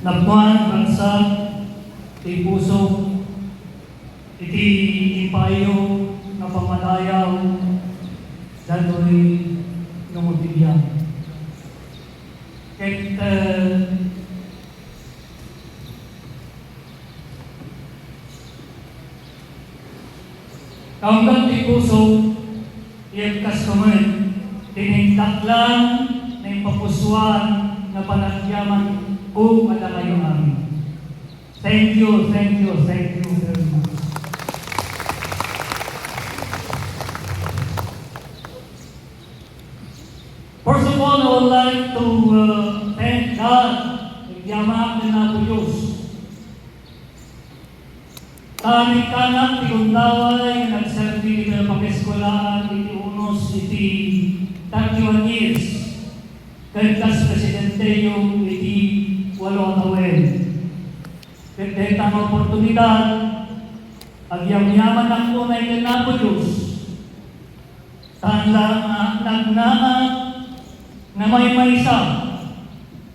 Napuan, bansag, iti puso, iti ipayo, na pamadayaw, dato'y nungutibyan. Ket kaunggat ti puso, iyagkas kaman, tinindaklan na ipapusuan na panagyaman o kada kayo amin. Thank you very much. First of all, I would like to thank God, nagyamak na po Diyos. Kami kanak, tikundaway, nagserbi na pag-eskulaan, iti unos, iti 31 years. Kantas Presidente yung iti 8 atawin. Kaya oportunidad, agyam-yaman ako na ikana po Diyos. Tanda nagnaat, na may maysa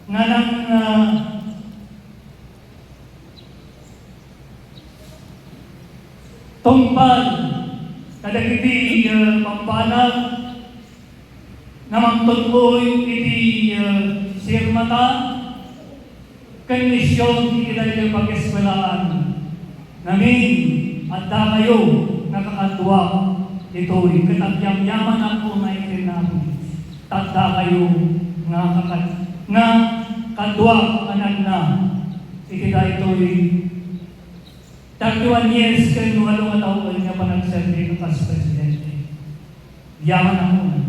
nga nang tungpal kadagiti pambanag na magtuloy iti sirmata kondisyon iti dahil pag-eswelaan namin at da kayo nakakatuwa ito'y katagyam-yaman ako na ikinapos. Tanda kayo nga kadwa anak na ikita ito'y 31 years kayo walong taon niya pa nagserbi ng kas Presidente. Yaman ako na.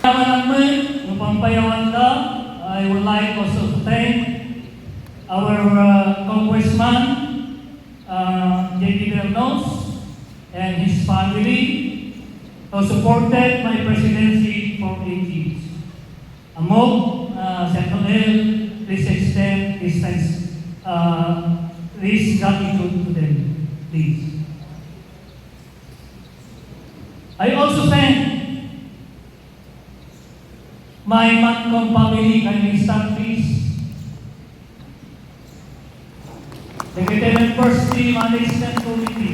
Yaman naman, yung pampayawan na, I would like also to thank our Congressman, J.D. Bernos, and his family who supported my presidency for 8 years. Among Senator L, please extend this thanks, this gratitude to them, please. I also thank my Matcom family, kindly stand please. Secretary First Team Management Committee.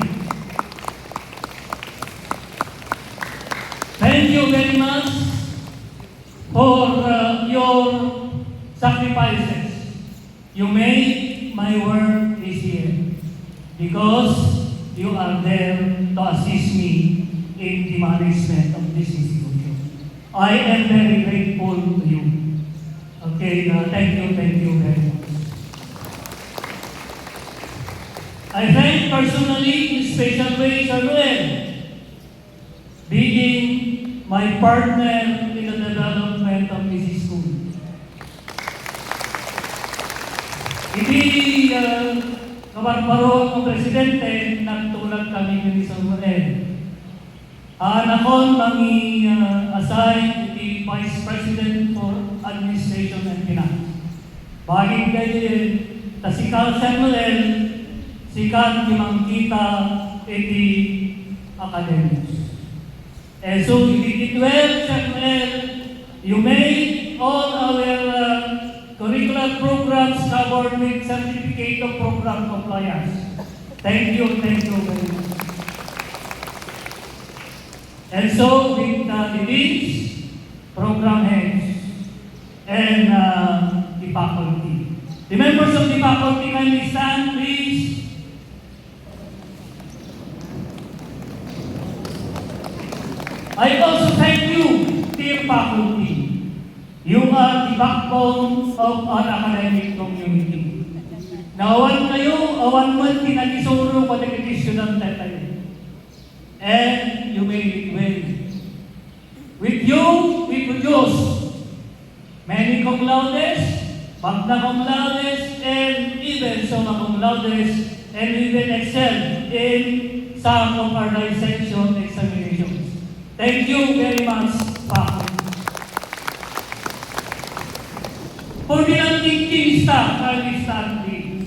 Thank you very much for your sacrifices. You made my work this year because you are there to assist me in the management of this institution. I am very grateful to you. Okay, thank you very much. I thank personally in special way Sir Noel, being my partner in the development of this school. Hindi kabarbaron ng Presidente nagtulad kami ni Sir Noel. Anakon mangi assign the Vice President for Administration and Finance. Bagay kayo tasikal Sir Noel, sikat kimangkita iti academics. And so, it well, Samuel, you made all our curricular programs covered with certificate of program compliance. Thank you very much. And so, with the deans, program heads, and the faculty. The members of the faculty, kindly stand, please. I also thank you, dear faculty. You are the backbone of our academic community. Nawan kayo, awan man kinagisuro ko na kitisyonan tayo. And you made it well. With you, we produce many cum laudes, magna cum laudes, and even summa cum laudes, and even excel in some of our dissection examinations. Thank you very much, faculty. For the unthinking staff, kindly stand please.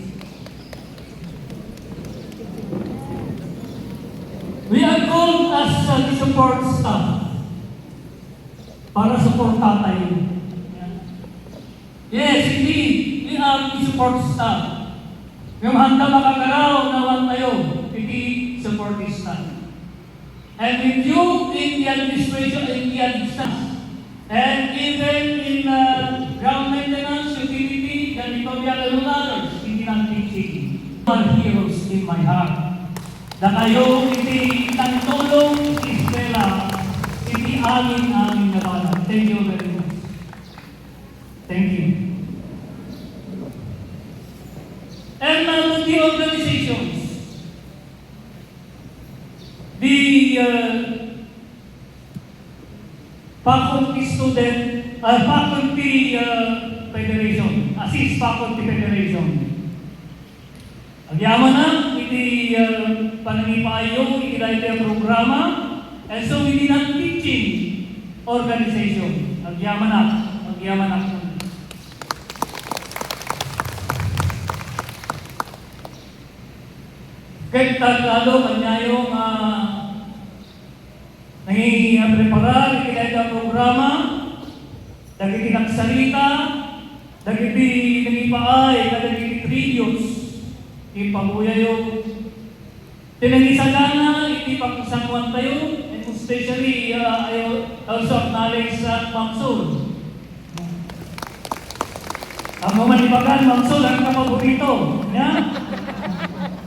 We are called as the support staff. para suporta tayo. Yes, indeed, we are support staff. Yung handa makagaraw naman tayo, hindi support staff. And with you in the administration, in the staff, and even in ground maintenance, utility, janitorial, and others, hindi lang teaching. You are heroes in my heart. Na kayo hindi tantulong Israel, hindi amin na bala. Thank you very much. Thank you. And to the organizations, the faculty student, faculty federation, assist faculty federation. Agyaman na, iti pananipayo, iti dahil programa, and so iti na teaching organization. Agyaman na. Kahit lalo kanyayong nangipreparar, iti dahil programa, dagiti nagsalita, dagiti nangipaay, dagiti videos, ipabuya yung tinangisagana, iti pagsamuan tayo, and especially I also acknowledge Ma'am Sol. Ang mamanibagan, Ma'am Sol, ang kapaborito. Yeah?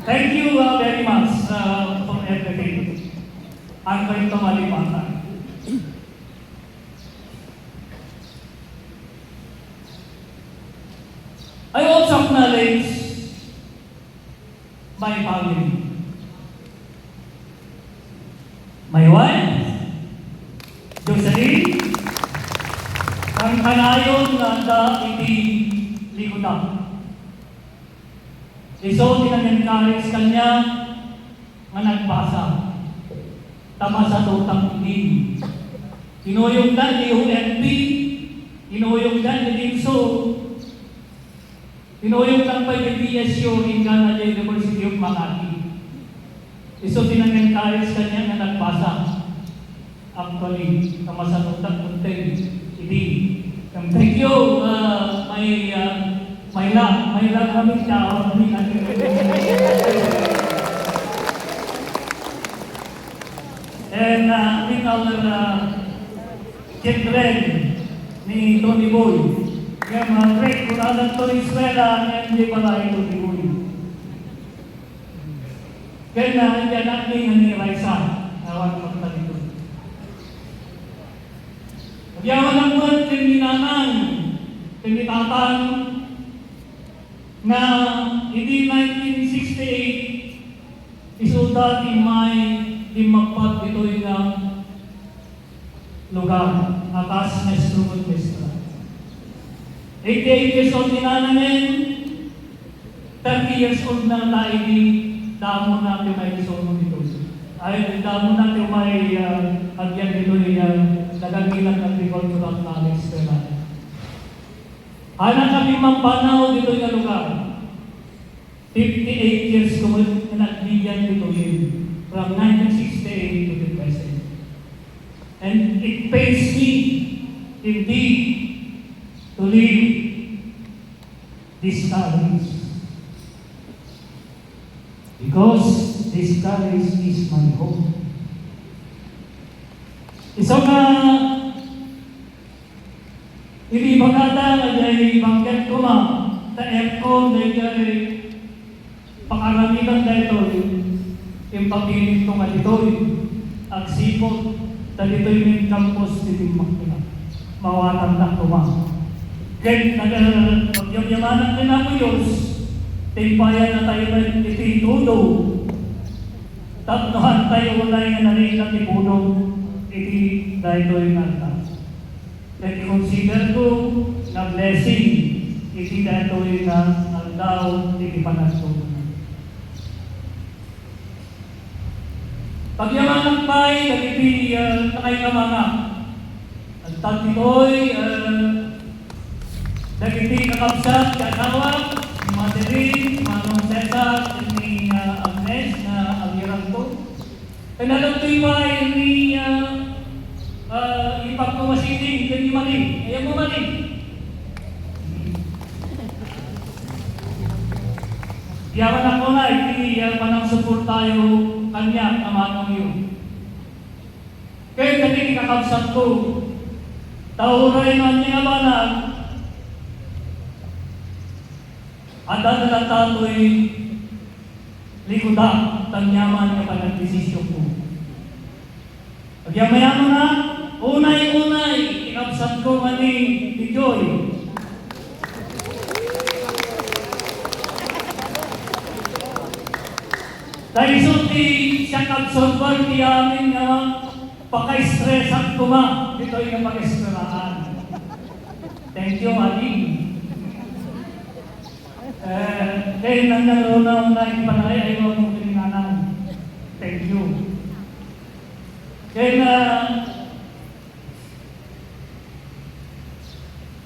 Thank you very much for everything. Ang ganito malipatan. I also acknowledge my family. My wife, Jocelyn, ang kanayon na hindi likutan. Iso tinag-encourage kanya nga nagbasa. Tama sa tutang hindi. Inuyong dan ni UNP, inuyong dan ni Dingso, inuyong dan pa ni PSU in Ghana University of Makati. Iso tinag-encourage kanya nga nagbasa. Actually, tama sa tutang kunting hindi. Thank you, may lang kami tao kami and with our children ni Tony Boy, yung great kuralan to Israel and di pala ito ni Boy. Kaya nandiyan natin ni Raisa, awan mo dito. Yaman ang buwan tininanan, tinitatang na hindi 1968 isulat ni May dimagpat dito yung lugar atas na strumot mestra. 88 years old na namin, 30 years old na tayo di damo na may isono dito. Ay damo na may agyan dito yung nagagilang agricultural knowledge na. Anak kami mampanaw dito yung lugar. 58 years ko nagbigyan dito yun. From 1968 to the present. And it pains me, indeed, to leave this college. Because this college is my home. Isa nga hindi bagata ay bangket ko ma ta aircon dahil pakaramihan dito yung pagpilit ko nga dito ang sipot ta dito yung campus dito makina mawatan na ko ma kaya nagyamanan din ako Diyos timpayan na tayo na ititudo tatnohan tayo wala yung narinig at ibunong iti dahil yung nalta. Then consider ko na blessing iti dahil na ang daw iti panaso. Pagyaman ng pay, iti nakay ka mga ang tagtitoy nagiti kakabsat, kanawa, Madeline, Manong Cesar, ni Agnes na agirang ko. Kanalang to'y pay ni ipagkumas reading, hindi mali. Ayaw mo mali. Yaman ako na, hindi yaman ang support tayo kanya, amanong yun. Kaya kami kakabsat ko, tauray man niya abanan, at dadalang tato'y likuda, tanyaman ka pa ng desisyon ko. Pagyamayano na, unay-unay, inabsat ko mani ni Joy. Dahil sulti siya kabsorban di amin na paka-stress at kuma. Dito yung pag-estraan. Thank you, Adi. Kaya nangyaro na ipanay, ayaw mo kininanang. Thank you. Kaya na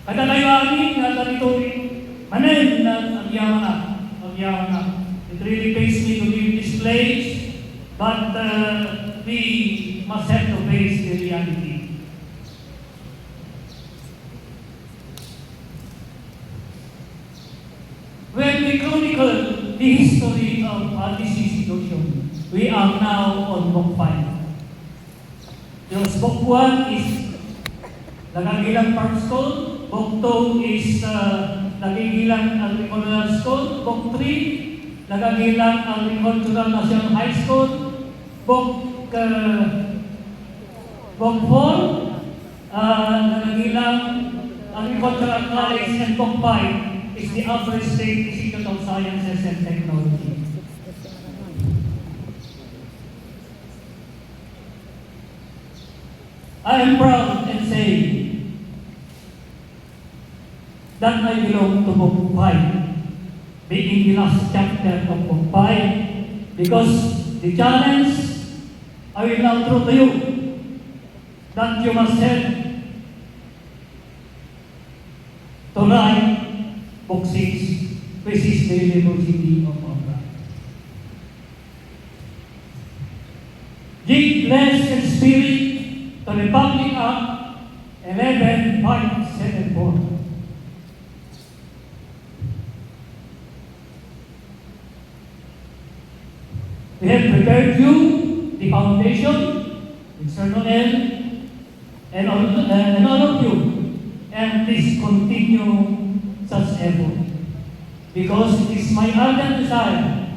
kadalayanin na ganito manin na agyaman na. It really pains me to leave this place, but we must have to face the reality. When we chronicle the history of this institution, we are now on book 5. Yung book 1 is Nagagilang Park School, book 2 is Nagagilang Agricultural School, book 3 Nagagilang Agricultural National High School, book 4 Nagagilang Agricultural College, and book 5 is the Upper State Institute of Sciences and Technology. I am proud and say that I belong to book 5, being the last chapter of book 5, because the challenge I will now throw to you that you must have to write book 6, which is the University of Opera. Give flesh and spirit to Republic Act 11.74. We have prepared you the foundation, with Sir Noel, and all of you, and please continue such effort, because it is my ardent desire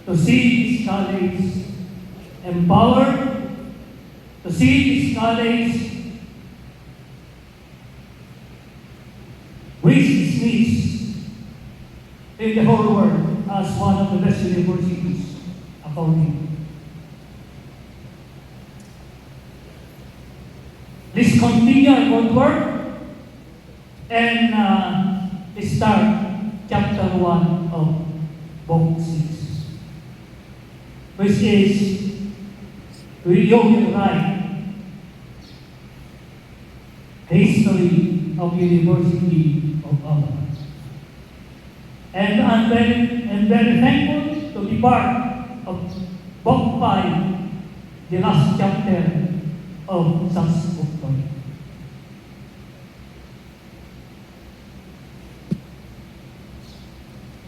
to see this college empowered, to see this college which is niche in the whole world as one of the best universities according. Let's continue our good work and start chapter 1 of book 6, which is you will write the history of University of Alabama. And I'm very thankful to be part of book 5, the last chapter of such book 5.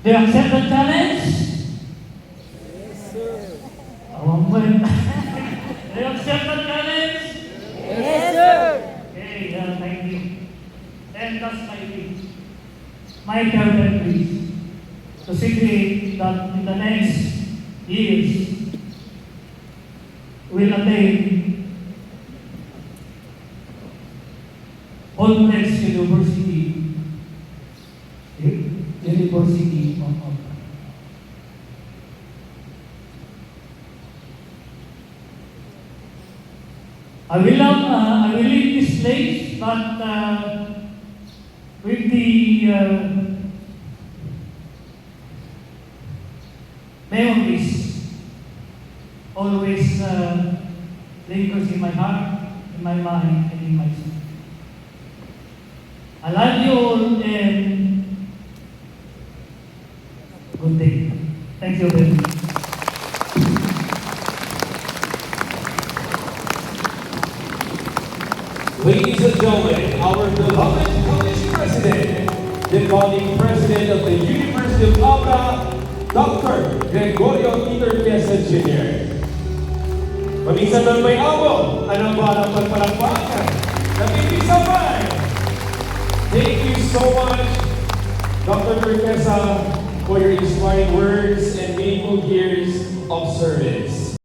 Do you accept the challenge? Yes, sir. Do you accept the challenge? Yes, sir. Okay, thank you. And that's my wish. My fervent wish to see that in the next years we'll attain All-Place University of Opera. I will leave this place, but with the memories always lingers in my heart, in my mind, and in my soul. I love you all and good day. Thank you very much. Ladies and gentlemen, our beloved college president, the founding president of the University of Aura, Dr. Gregorio Peter Quezon Jr. Paminsan ng may amo, anong ba ang pagpalakpakan? Nakikisamay! Thank you so much, Dr. Quezon, for your inspiring words and meaningful years of service.